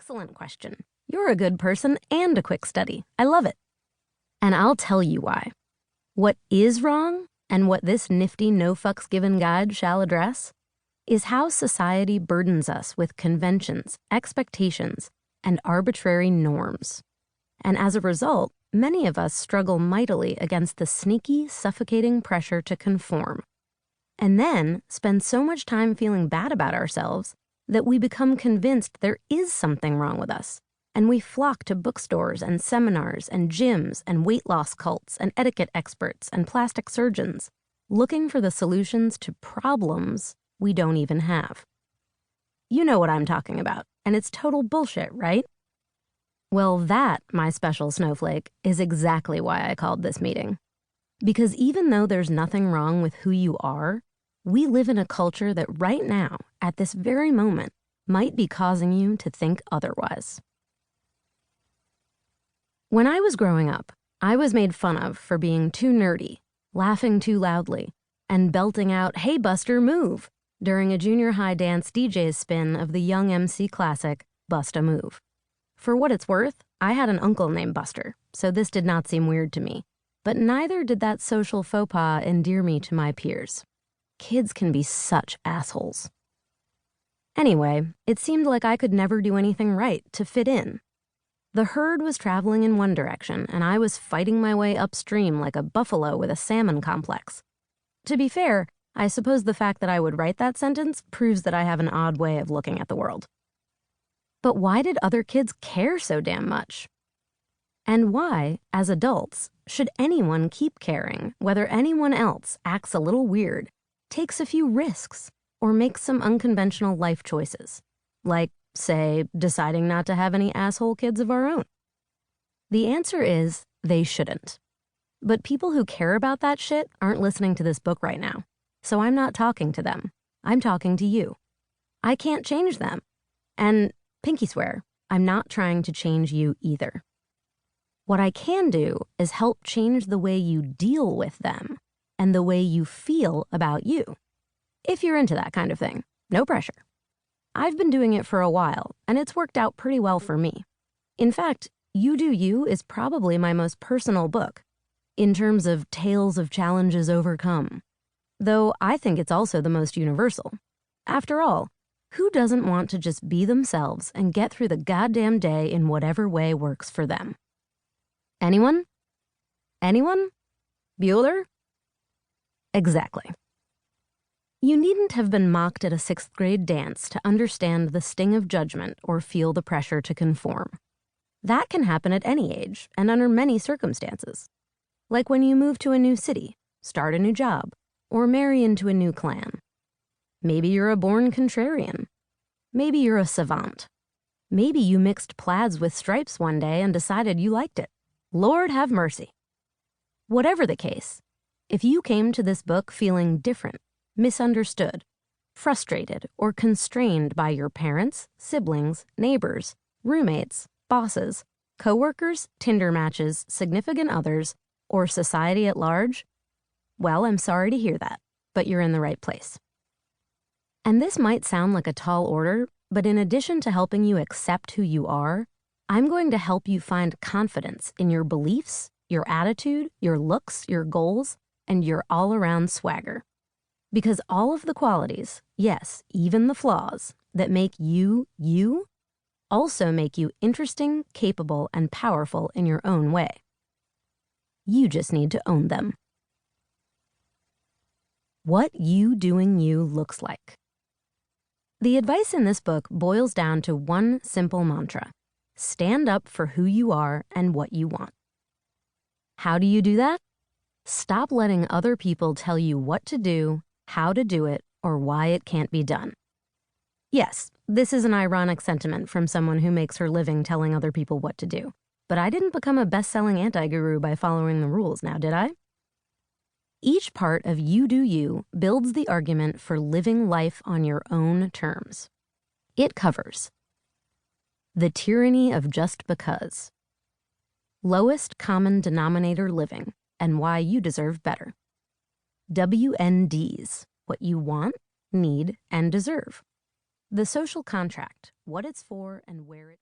excellent question. You're a good person and a quick study. I love it. And I'll tell you why. What is wrong, and what this nifty no fucks given guide shall address, is how society burdens us with conventions, expectations, and arbitrary norms. And as a result, many of us struggle mightily against the sneaky, suffocating pressure to conform, and then spend so much time feeling bad about ourselves that we become convinced there is something wrong with us, and we flock to bookstores and seminars and gyms and weight loss cults and etiquette experts and plastic surgeons, looking for the solutions to problems we don't even have. You know what I'm talking about, and it's total bullshit, right? Well, that, my special snowflake, is exactly why I called this meeting. Because even though there's nothing wrong with who you are, we live in a culture that right now, at this very moment, might be causing you to think otherwise. When I was growing up, I was made fun of for being too nerdy, laughing too loudly, and belting out, "Hey Buster, move," during a junior high dance DJ's spin of the Young MC classic, Bust a Move. For what it's worth, I had an uncle named Buster, so this did not seem weird to me, but neither did that social faux pas endear me to my peers. Kids can be such assholes. Anyway, it seemed like I could never do anything right to fit in. The herd was traveling in one direction, and I was fighting my way upstream like a buffalo with a salmon complex. To be fair, I suppose the fact that I would write that sentence proves that I have an odd way of looking at the world. But why did other kids care so damn much? And why, as adults, should anyone keep caring whether anyone else acts a little weird, takes a few risks, or makes some unconventional life choices, like, say, deciding not to have any asshole kids of our own? The answer is they shouldn't. But people who care about that shit aren't listening to this book right now, so I'm not talking to them. I'm talking to you. I can't change them. And pinky swear, I'm not trying to change you either. What I can do is help change the way you deal with them and the way you feel about you. If you're into that kind of thing, no pressure. I've been doing it for a while, and it's worked out pretty well for me. In fact, You Do You is probably my most personal book, in terms of tales of challenges overcome. Though I think it's also the most universal. After all, who doesn't want to just be themselves and get through the goddamn day in whatever way works for them? Anyone? Anyone? Bueller? Exactly. You needn't have been mocked at a 6th grade dance to understand the sting of judgment or feel the pressure to conform. That can happen at any age and under many circumstances. Like when you move to a new city, start a new job, or marry into a new clan. Maybe you're a born contrarian. Maybe you're a savant. Maybe you mixed plaids with stripes one day and decided you liked it. Lord have mercy. Whatever the case, if you came to this book feeling different, misunderstood, frustrated, or constrained by your parents, siblings, neighbors, roommates, bosses, coworkers, Tinder matches, significant others, or society at large, well, I'm sorry to hear that, but you're in the right place. And this might sound like a tall order, but in addition to helping you accept who you are, I'm going to help you find confidence in your beliefs, your attitude, your looks, your goals, and your all-around swagger. Because all of the qualities, yes, even the flaws, that make you, you, also make you interesting, capable, and powerful in your own way. You just need to own them. What you doing you looks like. The advice in this book boils down to one simple mantra: stand up for who you are and what you want. How do you do that? Stop letting other people tell you what to do, how to do it, or why it can't be done. Yes, this is an ironic sentiment from someone who makes her living telling other people what to do. But I didn't become a best-selling anti-guru by following the rules now, did I? Each part of You Do You builds the argument for living life on your own terms. It covers the tyranny of just because, lowest common denominator living, and why you deserve better, WNDs, what you want, need, and deserve, the social contract, what it's for and where it